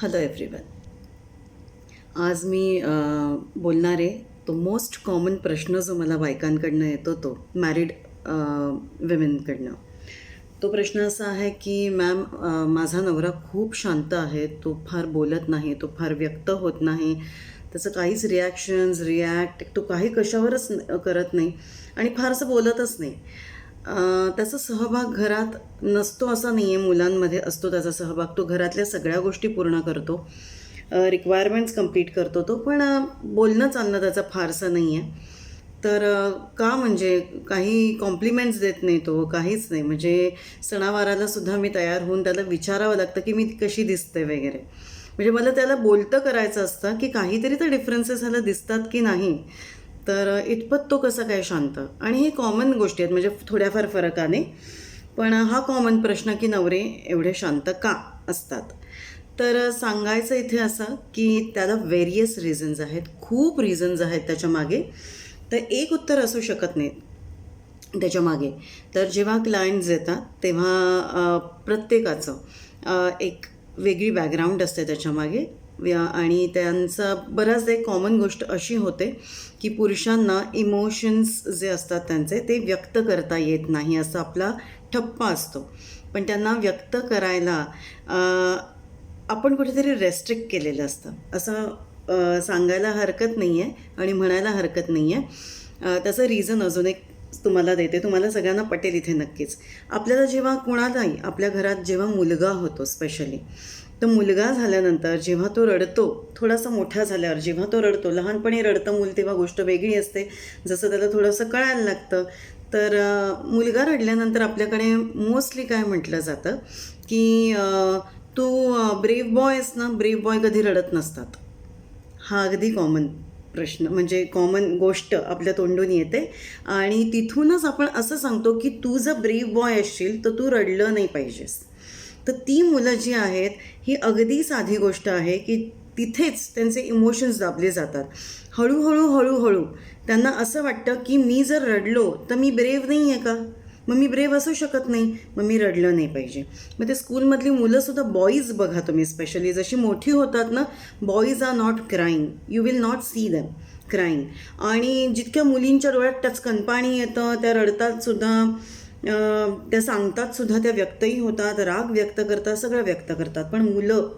Hello everyone. आज मी बोलणार आहे तो मोस्ट कॉमन प्रश्न जो मला बायकांकडनं येतो तो मॅरिड विमेनकडनं. तो प्रश्न असा आहे की मॅम, माझा नवरा खूप शांत आहे, तो फार बोलत नाही, तो फार व्यक्त होत नाही, त्याचं काहीच रिॲक्ट तो काही कशावरच करत नाही आणि फारसं बोलतच नाही. त्याचा सहभाग घरात नसतो असं नाही आहे, मुलांमध्ये असतो त्याचा सहभाग. तो घरातल्या सगळ्या गोष्टी पूर्ण करतो, रिक्वायरमेंट्स कंप्लीट करतो तो, पण बोलणं चालणं त्याचं फारसं नाही आहे. तर का म्हणजे काही कॉम्प्लिमेंट्स देत नाही तो, काहीच नाही. म्हणजे सणावाराला सुद्धा मी तयार होऊन त्याला विचारावं लागतं की मी कशी दिसते वगैरे. म्हणजे मला त्याला बोलतं करायचं असतं की काहीतरी तर डिफरन्सेस ह्याला दिसतात की नाही. तर इतपत तो कसा काय शांत. आणि हे कॉमन गोष्टी आहेत, म्हणजे थोड्याफार फरकाने, पण हा कॉमन प्रश्न की नवरे एवढे शांत का असतात. तर सांगायचं इथे असं की त्याला व्हेरियस रिझन्स आहेत, खूप रिझन्स आहेत त्याच्या मागे. तर एक उत्तर असू शकत नाही त्याच्या मागे. तर जेव्हा क्लायंट्स येतात तेव्हा प्रत्येकाचं एक वेगळी बॅकग्राऊंड असते त्याच्यामागे. आणि त्यांचं बऱ्याचदा एक कॉमन गोष्ट अशी होते की पुरुषांना इमोशन्स जे असतात त्यांचे ते व्यक्त करता येत नाही, असा आपला ठप्पा असतो. पण त्यांना व्यक्त करायला आपण कुठेतरी रेस्ट्रिक्ट केलेलं असतं, असं सांगायला हरकत नाही आहे आणि म्हणायला हरकत नाही आहे. त्याचं रिझन अजून एक तुम्हाला देते, तुम्हाला सगळ्यांना पटेल इथे नक्कीच. आपल्याला जेव्हा कुणालाही आपल्या घरात जेव्हा मुलगा होतो स्पेशली, तर मुलगा झाल्यानंतर जेव्हा तो रडतो, थोडासा मोठा झाल्यावर जेव्हा तो रडतो, लहानपणी रडतं मूल तेव्हा गोष्ट वेगळी असते, जसं त्याला थोडंसं कळायला लागतं. तर मुलगा रडल्यानंतर आपल्याकडे मोस्टली काय म्हटलं जातं की तू ब्रेव बॉय आहेस ना, ब्रेव बॉय कधी रडत नसतात. हा अगदी कॉमन प्रश्न, म्हणजे कॉमन गोष्ट आपल्या तोंडून येते. आणि तिथूनच आपण असं सांगतो की तू जर ब्रेव बॉय असशील तर तू रडलं नाही पाहिजेस. तर ती मुलं जी आहेत, ही अगदी साधी गोष्ट आहे की तिथेच त्यांचे इमोशन्स दाबले जातात. हळूहळू त्यांना असं वाटतं की मी जर रडलो तर मी ब्रेव नाही आहे का, मग मी ब्रेव असू शकत नाही, मग मी रडलं नाही पाहिजे. मग ते स्कूलमधली मुलंसुद्धा, बॉईज बघा तुम्ही स्पेशली, जशी मोठी होतात ना, boys are not crying, you will not see them crying. आणि जितक्या मुलींच्या डोळ्यात टचकन पाणी येतं, त्या रडतातसुद्धा, त्या सांगतातसुद्धा, त्या व्यक्तही होतात, राग व्यक्त करतात, सगळं व्यक्त करतात. पण मुलं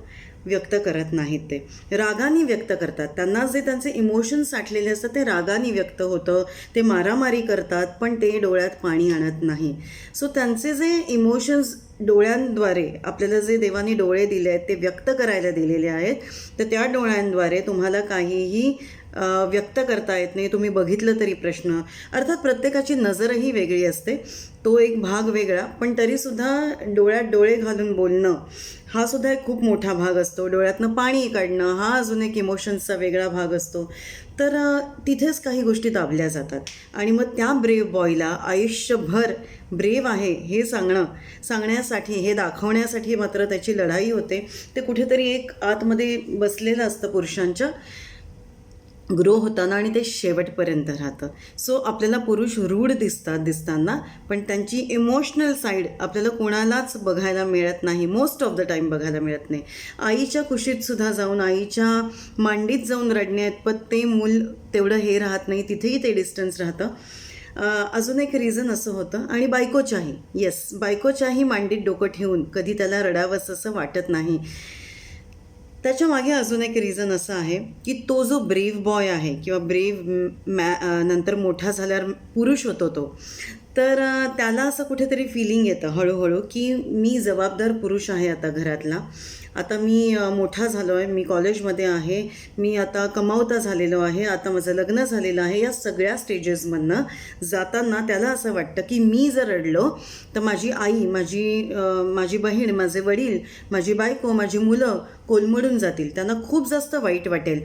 व्यक्त करत नाहीत, ते रागाने व्यक्त करतात. त्यांना जे त्यांचे इमोशन्स साठलेले असतात ते रागाने व्यक्त होतं. ते मारामारी करतात पण ते डोळ्यात पाणी आणत नाही. सो त्यांचे जे इमोशन्स डोळ्यांद्वारे, आपल्याला जे देवाने डोळे दिले आहेत ते व्यक्त करायला दिलेले आहेत, तर त्या डोळ्यांद्वारे तुम्हाला काहीही व्यक्त करता येत नाही. तुम्ही बघितलं तरी प्रश्न. अर्थात प्रत्येकाची नजरही वेगळी असते, तो एक भाग वेगळा, पण तरीसुद्धा डोळ्यात डोळे घालून बोलणं हा सुद्धा एक खूप मोठा भाग असतो. डोळ्यातनं पाणी काढणं हा अजून एक इमोशन्सचा वेगळा भाग असतो. तर तिथेच काही गोष्टी दाबल्या जातात. आणि मग त्या ब्रेव बॉयला आयुष्यभर ब्रेव आहे हे सांगण्यासाठी, हे दाखवण्यासाठी मात्र त्याची लढाई होते. ते कुठेतरी एक आतमध्ये बसलेलं असतं पुरुषांच्या, ग्रो होताना, आणि ते शेवटपर्यंत राहतं. सो आपल्याला पुरुष रूढ दिसताना, पण त्यांची इमोशनल साईड आपल्याला कोणालाच बघायला मिळत नाही, मोस्ट ऑफ द टाईम बघायला मिळत नाही. आईच्या कुशीतसुद्धा जाऊन, आईच्या मांडीत जाऊन रडण्याइतपत ते मूल तेवढं हे राहत नाही, तिथेही ते डिस्टन्स राहतं. अजून एक रिझन असं होतं. आणि बायकोच्याही मांडीत डोकं ठेवून कधी त्याला रडावंसं असं वाटत नाही. त्याच्या मागे अजून एक रिझन असं आहे की तो जो ब्रेव बॉय आहे किंवा नंतर मोठा झाल्यावर पुरुष होतो तो, तर त्याला असं कुठेतरी फिलिंग येतं हळूहळू की मी जबाबदार पुरुष आहे आता घरातला. आता मी मोठा झालो आहे, मी कॉलेजमध्ये आहे, मी आता कमावता झालेलो आहे, आता माझं लग्न झालेलं आहे. या सगळ्या स्टेजेसमधनं जाताना त्याला असं वाटतं की मी जर रडलो तर माझी आई, माझी बहीण, माझे वडील, माझी बायको, माझी मुलं कोलमडून जातील, त्यांना खूप जास्त वाईट वाटेल.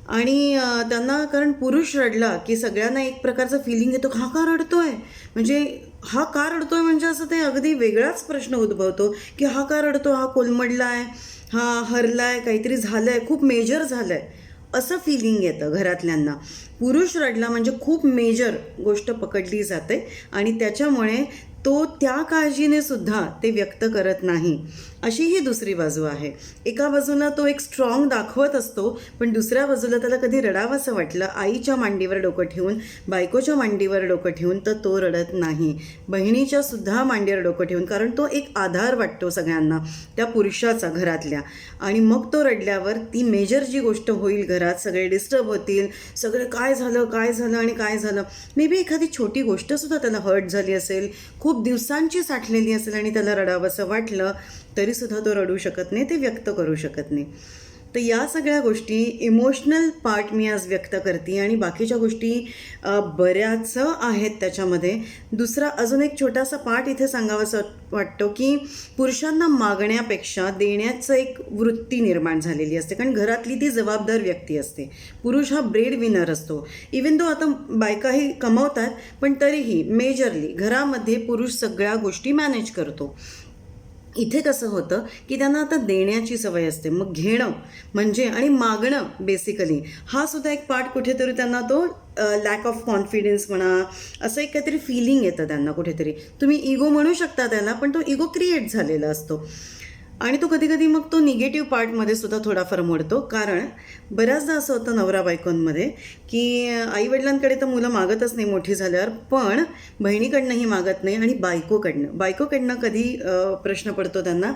आणि त्यांना, कारण पुरुष रडला की सगळ्यांना एक प्रकारचं फिलिंग येतो, हा का रडतोय, म्हणजे हा का रडतोय, म्हणजे असं ते अगदी वेगळाच प्रश्न उद्भवतो की हा का रडतो, हा कोलमडला आहे, हा हरलाय, काहीतरी झालं आहे, खूप मेजर झालं आहे, असं फिलिंग येतं घरातल्यांना. पुरुष रडला म्हणजे खूप मेजर गोष्ट पकडली जाते आणि त्याच्यामुळे तो त्या काळजीने सुद्धा ते व्यक्त करत नाही. अशी ही दुसरी बाजू आहे. एका बाजूला तो एक स्ट्रॉंग दाखवत असतो, पण दुसऱ्या बाजूला त्याला कधी रडावंसं वाटलं आईच्या मांडीवर डोकं ठेवून, बायकोच्या मांडीवर डोकं ठेवून, तर तो रडत नाही. बहिणीच्या सुद्धा मांडीवर डोकं ठेवून, कारण तो एक आधार वाटतो सगळ्यांना त्या पुरुषाचा घरातल्या. आणि मग तो रडल्यावर ती मेजर जी गोष्ट होईल घरात, सगळे डिस्टर्ब होतील, सगळे काय झालं आणि काय झालं. मे बी एखादी छोटी गोष्टसुद्धा त्याला हर्ट झाली असेल, खूप दिवसांची साठलेली असेल आणि त्याला रडावंसं वाटलं, तरीसुद्धा तो रडू शकत नाही, ते व्यक्त करू शकत नाही. तर या सगळ्या गोष्टी इमोशनल पार्ट मी आज व्यक्त करते आणि बाकीच्या गोष्टी बऱ्याच आहेत त्याच्यामध्ये. दुसरा अजून एक छोटासा पार्ट इथे सांगावासा वाटतो की पुरुषांना मागण्यापेक्षा देण्याचं एक वृत्ती निर्माण झालेली असते, कारण घरातली ती जबाबदार व्यक्ती असते. पुरुष हा ब्रेड विनर असतो. इवन दो आता बायकाही कमवतात, पण तरीही मेजरली घरामध्ये पुरुष सगळ्या गोष्टी मॅनेज करतो. इथे कसं होतं की त्यांना आता देण्याची सवय असते, मग घेणं म्हणजे आणि मागणं बेसिकली हा सुद्धा एक पार्ट कुठेतरी त्यांना तो लॅक ऑफ कॉन्फिडन्स म्हणा, असं एक काहीतरी फिलिंग येतं त्यांना कुठेतरी. तुम्ही इगो म्हणू शकता त्याला, पण तो इगो क्रिएट झालेला असतो आणि तो कधी कधी मग तो निगेटिव्ह पार्टमध्ये सुद्धा थोडाफार मोडतो. कारण बऱ्याचदा असं होतं नवरा बायकोंमध्ये की आईवडिलांकडे तर मुलं मागतच नाही मोठी झाल्यावर, पण बहिणीकडनंही मागत नाही आणि बायकोकडनं कधी प्रश्न पडतो त्यांना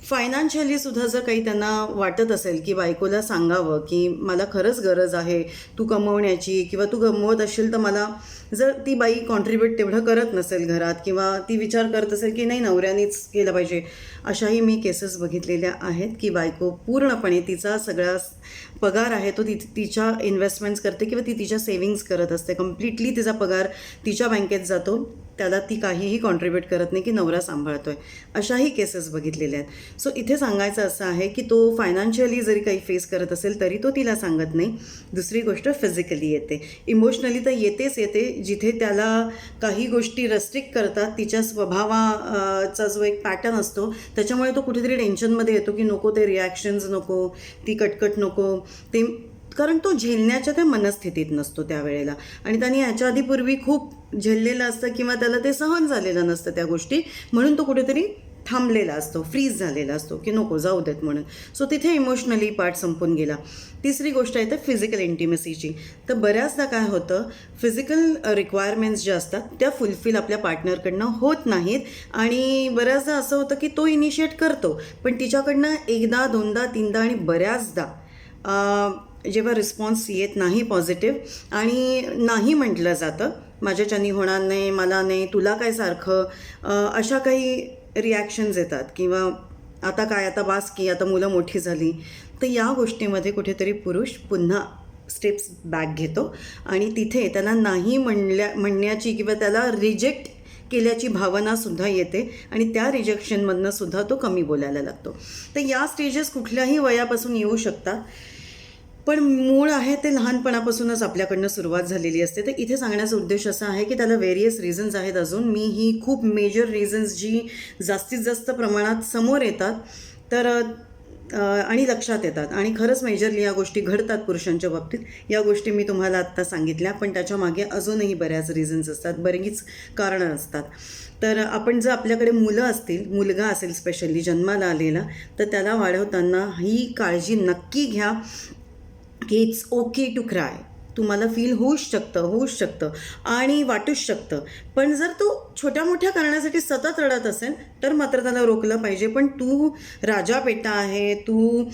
फायनान्शियली सुद्धा. जर काही त्यांना वाटत असेल की बायकोला सांगावं की मला खरंच गरज आहे तू कमवण्याची, किंवा तू कमवत असेल तर मला, जर ती बाई कॉन्ट्रीब्यूट तेवढं करत नसेल घरात, किंवा ती विचार करत असेल की नाही नवऱ्यानेच केलं पाहिजे, अशाही मी केसेस बघितलेल्या आहेत की बायको पूर्णपणे तिचा सगळा पगार आहे तो तिच्या इन्व्हेस्टमेंट्स करते किंवा ती तिच्या सेव्हिंग्ज करत असते. कम्प्लिटली तिचा पगार तिच्या बँकेत जातो, त्याला ती काहीही कॉन्ट्रीब्यूट करत नाही की नवरा सांभाळतोय. अशाही केसेस बघितलेल्या आहेत. सो इथे सांगायचं असं आहे की तो फायनान्शियली जरी काही फेस करत असेल तरी तो तिला सांगत नाही. दुसरी गोष्ट फिजिकली येते. इमोशनली तर येते, जिथे त्याला काही गोष्टी रेस्ट्रिक्ट करतात, तिच्या स्वभावाचा जो एक पॅटर्न असतो त्याच्यामुळे तो कुठेतरी टेन्शनमध्ये येतो की नको ते रिॲक्शन्स नको, ती कटकट नको, ते कारण तो झेलण्याच्या त्या मनस्थितीत नसतो त्यावेळेला. आणि त्याने ह्याच्या आधी पूर्वी खूप झेललेलं असतं किंवा त्याला ते सहन झालेलं नसतं त्या गोष्टी, म्हणून तो कुठेतरी थांबलेला असतो, फ्रीज झालेला असतो की नको जाऊ देत म्हणून. सो तिथे इमोशनली पार्ट संपून गेला. तिसरी गोष्ट आहे तर फिजिकल इंटिमेसीची. तर बऱ्याचदा काय होतं, फिजिकल रिक्वायरमेंट्स ज्या असतात त्या फुलफिल आपल्या पार्टनरकडनं होत नाहीत आणि बऱ्याचदा असं होतं की तो इनिशिएट करतो, पण तिच्याकडनं एकदा, दोनदा, तीनदा आणि बऱ्याचदा जेव्हा रिस्पॉन्स येत नाही पॉझिटिव्ह आणि नाही म्हटलं जातं, माझ्याच्यानी होणार नाही, मला नाही, तुला काय सारखं, अशा काही रिॲक्शन्स येतात, किंवा आता काय, आता बास की, आता मुलं मोठी झाली. तर या गोष्टीमध्ये कुठेतरी पुरुष पुन्हा स्टेप्स बॅक घेतो आणि तिथे त्याला नाही म्हणण्याची किंवा त्याला रिजेक्ट केल्याची भावनासुद्धा येते आणि त्या रिजेक्शनमधनं सुद्धा तो कमी बोलायला लागतो. तर या स्टेजेस कुठल्याही वयापासून येऊ शकतात, पण मूळ आहे ते लहानपणापासूनच आपल्याकडनं सुरुवात झालेली असते. तर इथे सांगण्याचा उद्देश असा आहे की त्याला व्हेरियस रिझन्स आहेत. अजून मी ही खूप मेजर रिझन्स जी जास्तीत जास्त प्रमाणात समोर येतात तर आणि लक्षात येतात आणि खरंच मेजरली या गोष्टी घडतात पुरुषांच्या बाबतीत, या गोष्टी मी तुम्हाला आत्ता सांगितल्या, पण त्याच्यामागे अजूनही बऱ्याच रिझन्स असतात, बरीच कारणं असतात. तर आपण जर आपल्याकडे मुलं असतील, मुलगा असेल स्पेशली जन्माला आलेला, तर त्याला वाढवताना ही काळजी नक्की घ्या की इट्स ओके टू क्राय. तुम्हाला फील होऊच शकतं आणि वाटूच शकतं, पण जर तो छोट्या मोठ्या कारणासाठी सतत रडत असेल तर मात्र त्याला रोखलं पाहिजे. पण तू राजा बेटा आहे, तू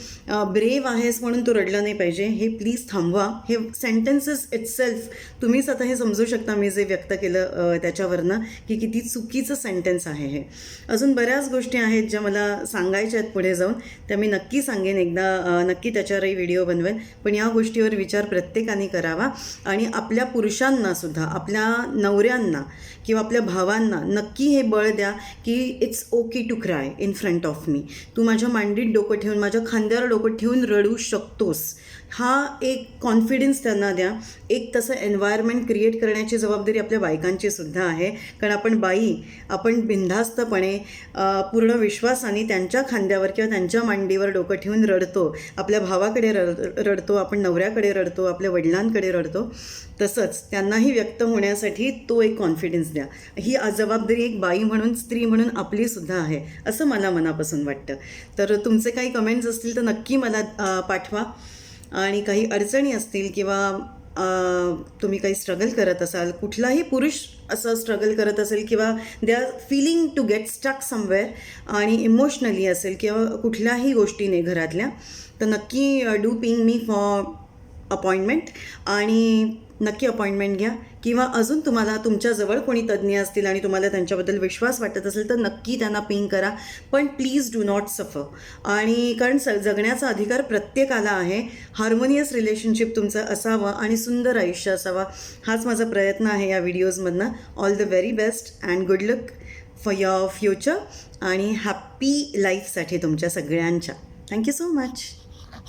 ब्रेव आहेस म्हणून तू रडलं नाही पाहिजे, हे प्लीज थांबवा. हे सेंटेन्सेस इटसेल्फ तुम्हीच आता हे समजू शकता मी जे व्यक्त केलं त्याच्यावरनं की किती चुकीचं सेंटेन्स आहे हे. अजून बऱ्याच गोष्टी आहेत ज्या मला सांगायच्या आहेत पुढे जाऊन, त्या मी नक्की सांगेन एकदा, नक्की त्याच्यावरही व्हिडिओ बनवेन. पण या गोष्टीवर विचार प्रत्येकाने करा आणि आपल्या पुरुषांना सुद्धा, आपल्या नवऱ्यांना किंवा आपल्या भावांना नक्की हे बळ द्या की it's okay to cry in front of me. तू माझ्या मांडीत डोकं ठेवून, माझ्या खांद्यावर डोकं ठेवून रडू शकतोस, हा एक कॉन्फिडन्स त्यांना द्या. एक तसं एन्व्हायरमेंट क्रिएट करण्याची जबाबदारी आपल्या बायकांची सुद्धा आहे, कारण आपण बिनधास्तपणे पूर्ण विश्वासाने त्यांच्या खांद्यावर किंवा त्यांच्या मांडीवर डोकं ठेवून रडतो, आपल्या भावाकडे रडतो, आपण नवऱ्याकडे रडतो, आपल्या वडिलांकडे रडतो. तसंच त्यांनाही व्यक्त होण्यासाठी तो एक कॉन्फिडन्स द्या. द्या. ही जबाबदारी एक बाई म्हणून, स्त्री म्हणून आपलीसुद्धा आहे, असं मला मनापासून वाटतं. तर तुमचे काही कमेंट्स असतील तर नक्की मला पाठवा. आणि काही अडचणी असतील किंवा तुम्ही काही स्ट्रगल करत असाल, कुठलाही पुरुष असं स्ट्रगल करत असेल किंवा they are feeling to get stuck somewhere आणि इमोशनली असेल किंवा कुठल्याही गोष्टीने घरातल्या, तर नक्की do ping me for appointment आणि नक्की अपॉइंटमेंट घ्या. किंवा अजून तुम्हाला तुमच्याजवळ कोणी तज्ज्ञ असतील आणि तुम्हाला त्यांच्याबद्दल विश्वास वाटत असेल तर नक्की त्यांना पिंग करा. पण प्लीज डू नॉट सफर. आणि कारण जगण्याचा अधिकार प्रत्येकाला आहे. हार्मोनियस रिलेशनशिप तुमचं असावं आणि सुंदर आयुष्य असावं, हाच माझा प्रयत्न आहे या व्हिडिओजमधनं. All the very best and good luck for your future आणि हॅप्पी लाईफसाठी तुमच्या सगळ्यांच्या. Thank you so much.